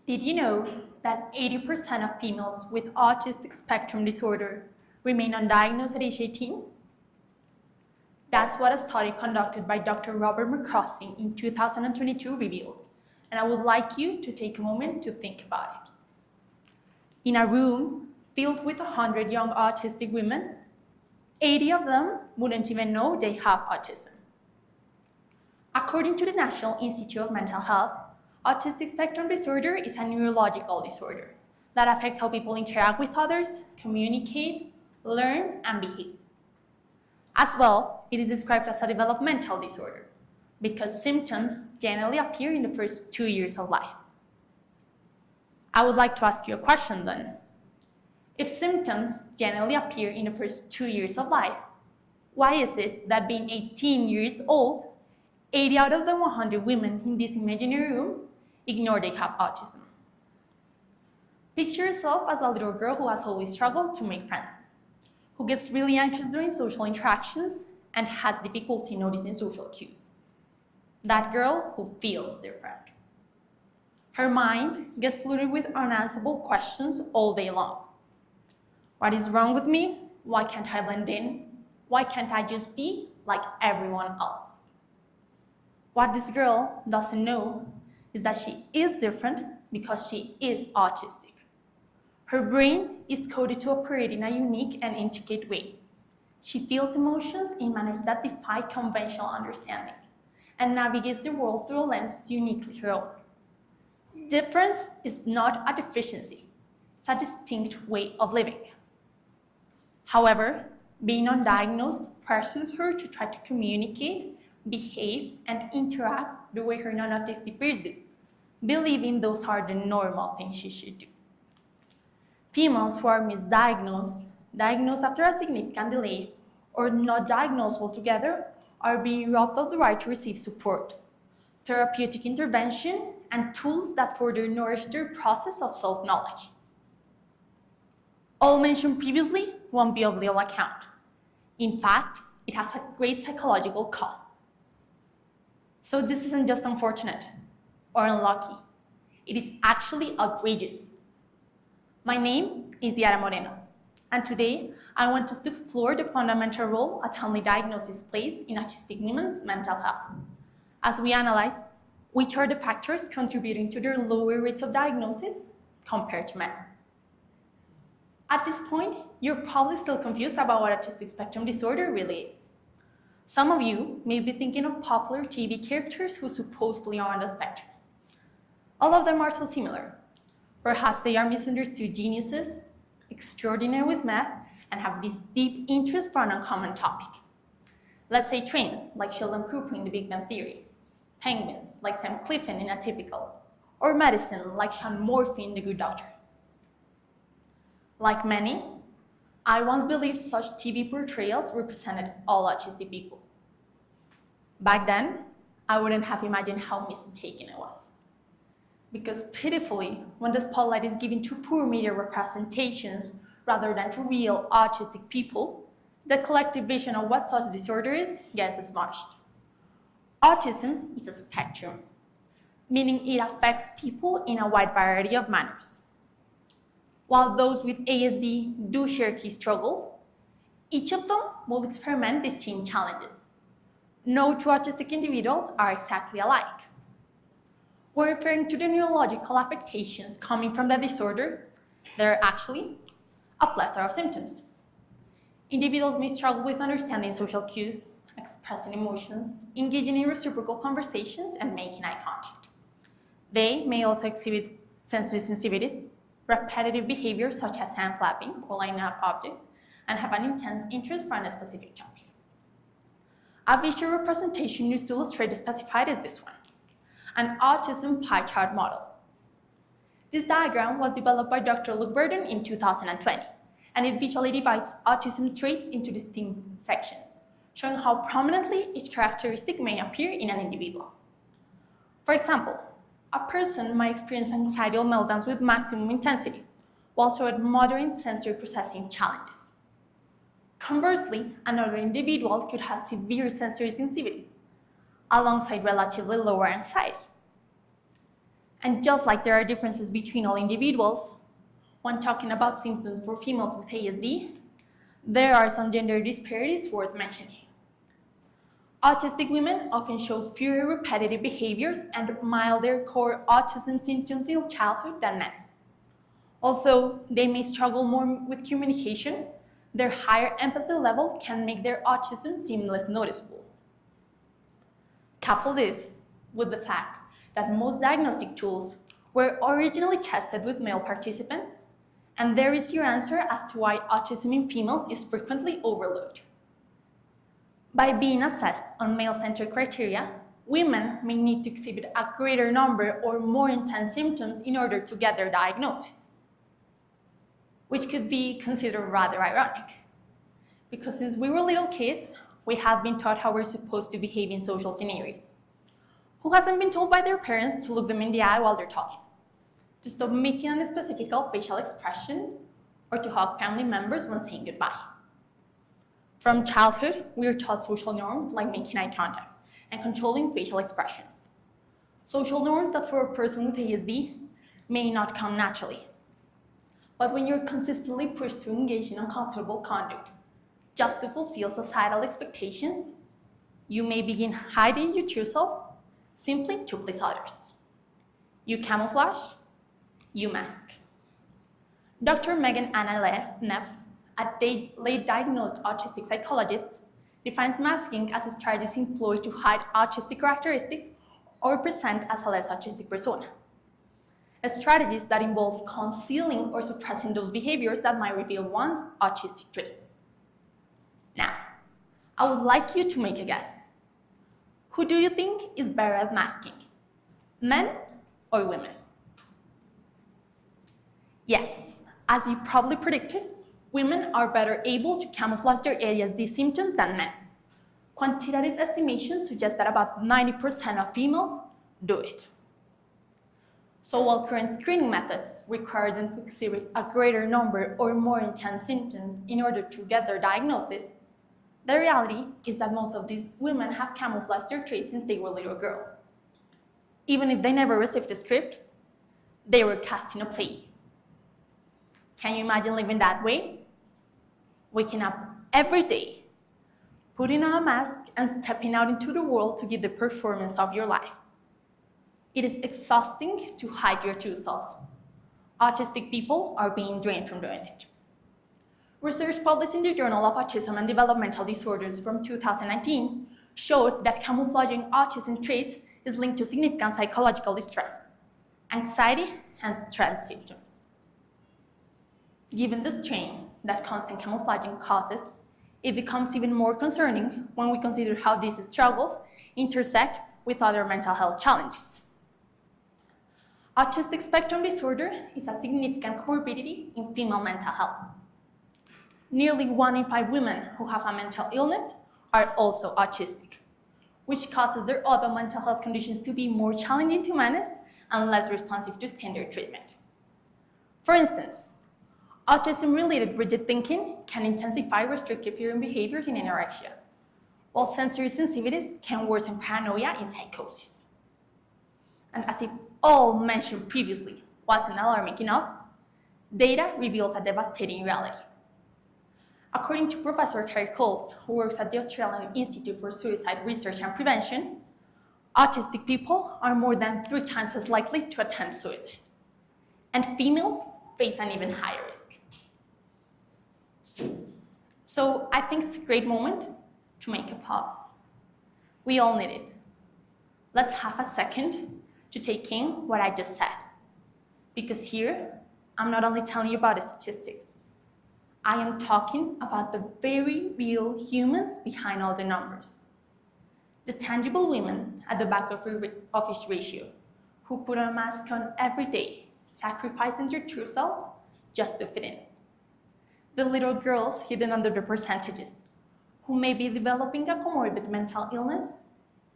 Did you know that 80% of females with autistic spectrum disorder remain undiagnosed at age 18? That's what a study conducted by Dr. Robert McCrossing in 2022 revealed, and I would like you to take a moment to think about it. In a room filled with 100 young autistic women, 80 of them wouldn't even know they have autism. According to the National Institute of Mental Health, autistic spectrum disorder is a neurological disorder that affects how people interact with others, communicate, learn, and behave. As well, it is described as a developmental disorder because symptoms generally appear in the first 2 years of life. I would like to ask you a question then. If symptoms generally appear in the first 2 years of life, why is it that being 18 years old, 80 out of the 100 women in this imaginary room ignore they have autism? Picture yourself as a little girl who has always struggled to make friends, who gets really anxious during social interactions and has difficulty noticing social cues. That girl who feels different. Her mind gets flooded with unanswerable questions all day long. What is wrong with me? Why can't I blend in? Why can't I just be like everyone else? What this girl doesn't know is that she is different because she is autistic. Her brain is coded to operate in a unique and intricate way. She feels emotions in manners that defy conventional understanding and navigates the world through a lens uniquely her own. Difference is not a deficiency, it's a distinct way of living. However, being undiagnosed pressures her to try to communicate, behave, and interact the way her non-autistic peers do, believing those are the normal things she should do. Females who are misdiagnosed, diagnosed after a significant delay, or not diagnosed altogether are being robbed of the right to receive support, therapeutic intervention, and tools that further nourish their process of self-knowledge. All mentioned previously won't be of little account. In fact, it has a great psychological cost. So this isn't just unfortunate or unlucky. It is actually outrageous. My name is Iara Moreno, and today I want us to explore the fundamental role a timely diagnosis plays in autistic women's mental health, as we analyze which are the factors contributing to their lower rates of diagnosis compared to men. At this point, you're probably still confused about what autistic spectrum disorder really is. Some of you may be thinking of popular TV characters who supposedly are on the spectrum. All of them are so similar. Perhaps they are misunderstood geniuses, extraordinary with math, and have this deep interest for an uncommon topic. Let's say twins, like Sheldon Cooper in The Big Bang Theory, penguins, like Sam Clifton in Atypical, or medicine, like Sean Murphy in The Good Doctor. Like many, I once believed such TV portrayals represented all autistic people. Back then, I wouldn't have imagined how mistaken I was. Because pitifully, when the spotlight is given to poor media representations rather than to real autistic people, the collective vision of what such disorder is gets smushed. Autism is a spectrum, meaning it affects people in a wide variety of manners. While those with ASD do share key struggles, each of them will experiment distinct challenges. No two autistic individuals are exactly alike. When referring to the neurological affectations coming from the disorder, there are actually a plethora of symptoms. Individuals may struggle with understanding social cues, expressing emotions, engaging in reciprocal conversations, and making eye contact. They may also exhibit sensory sensitivities, repetitive behaviors such as hand flapping or lining up objects, and have an intense interest for a specific topic. A visual representation used to illustrate the specified is this one, an autism pie chart model. This diagram was developed by Dr. Luke Burden in 2020, and it visually divides autism traits into distinct sections, showing how prominently each characteristic may appear in an individual. For example, a person might experience anxiety or meltdowns with maximum intensity, while showing moderate sensory processing challenges. Conversely, another individual could have severe sensory sensitivities, alongside relatively lower anxiety. And just like there are differences between all individuals, when talking about symptoms for females with ASD, there are some gender disparities worth mentioning. Autistic women often show fewer repetitive behaviors and milder core autism symptoms in childhood than men. Although they may struggle more with communication, their higher empathy level can make their autism seem less noticeable. Couple this with the fact that most diagnostic tools were originally tested with male participants, and there is your answer as to why autism in females is frequently overlooked. By being assessed on male-centered criteria, women may need to exhibit a greater number or more intense symptoms in order to get their diagnosis, which could be considered rather ironic, because since we were little kids, we have been taught how we're supposed to behave in social scenarios. Who hasn't been told by their parents to look them in the eye while they're talking, to stop making a specific facial expression, or to hug family members when saying goodbye? From childhood, we are taught social norms like making eye contact and controlling facial expressions. Social norms that for a person with ASD may not come naturally. But when you're consistently pushed to engage in uncomfortable conduct just to fulfill societal expectations, you may begin hiding your true self simply to please others. You camouflage, you mask. Dr. Megan Anna Neff, a late diagnosed autistic psychologist, defines masking as strategies employed to hide autistic characteristics or present as a less autistic persona. Strategies that involve concealing or suppressing those behaviors that might reveal one's autistic traits. Now, I would like you to make a guess. Who do you think is better at masking? Men or women? Yes, as you probably predicted, women are better able to camouflage their ASD symptoms than men. Quantitative estimations suggest that about 90% of females do it. So while current screening methods require them to exhibit a greater number or more intense symptoms in order to get their diagnosis, the reality is that most of these women have camouflaged their traits since they were little girls. Even if they never received a script, they were cast in a play. Can you imagine living that way? Waking up every day, putting on a mask and stepping out into the world to give the performance of your life. It is exhausting to hide your true self. Autistic people are being drained from doing it. Research published in the Journal of Autism and Developmental Disorders from 2019 showed that camouflaging autism traits is linked to significant psychological distress, anxiety, and stress symptoms. Given the strain that constant camouflaging causes, it becomes even more concerning when we consider how these struggles intersect with other mental health challenges. Autistic spectrum disorder is a significant comorbidity in female mental health. Nearly 1 in 5 women who have a mental illness are also autistic, which causes their other mental health conditions to be more challenging to manage and less responsive to standard treatment. For instance, autism-related rigid thinking can intensify restrictive hearing behaviors in anorexia, while sensory sensitivities can worsen paranoia in psychosis. And as if all mentioned previously wasn't alarming enough, data reveals a devastating reality. According to Professor Kerry Coles, who works at the Australian Institute for Suicide Research and Prevention, autistic people are more than 3 times as likely to attempt suicide, and females face an even higher risk. So I think it's a great moment to make a pause. We all need it. Let's have a second to take in what I just said. Because here, I'm not only telling you about the statistics, I am talking about the very real humans behind all the numbers. The tangible women at the back of each ratio, who put a mask on every day, sacrificing their true selves just to fit in. The little girls hidden under the percentages, who may be developing a comorbid mental illness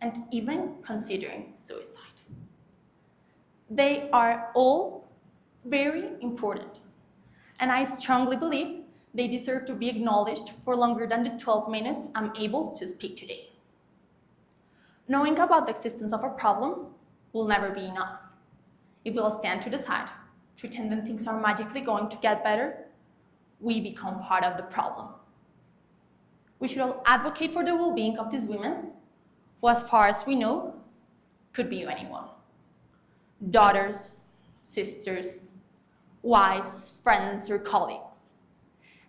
and even considering suicide. They are all very important, and I strongly believe they deserve to be acknowledged for longer than the 12 minutes I'm able to speak today. Knowing about the existence of a problem will never be enough. If we all stand to the side, pretending things are magically going to get better, we become part of the problem. We should all advocate for the well-being of these women, who, as far as we know, could be anyone. Daughters, sisters, wives, friends, or colleagues.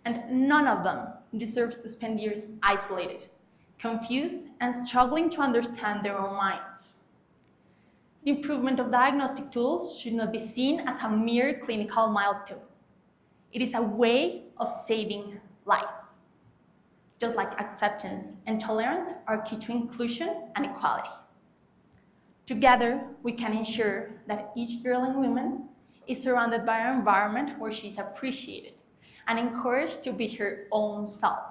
And none of them deserves to spend years isolated, confused, and struggling to understand their own minds. The improvement of diagnostic tools should not be seen as a mere clinical milestone. It is a way of saving lives. Just like acceptance and tolerance are key to inclusion and equality. Together, we can ensure that each girl and woman is surrounded by an environment where she is appreciated and encouraged to be her own self.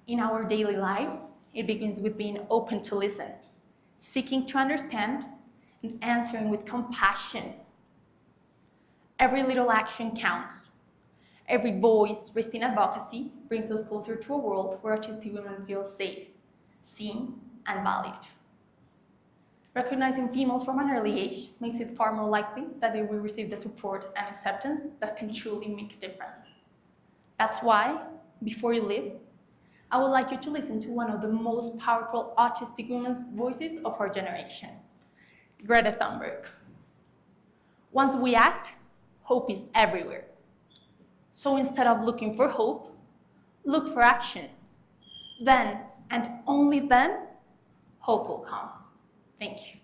In our daily lives, it begins with being open to listen, seeking to understand, and answering with compassion. Every little action counts. Every voice raised in advocacy brings us closer to a world where autistic women feel safe, seen, and valued. Recognizing females from an early age makes it far more likely that they will receive the support and acceptance that can truly make a difference. That's why, before you leave, I would like you to listen to one of the most powerful autistic women's voices of our generation, Greta Thunberg. Once we act, hope is everywhere. So instead of looking for hope, look for action. Then, and only then, hope will come. Thank you.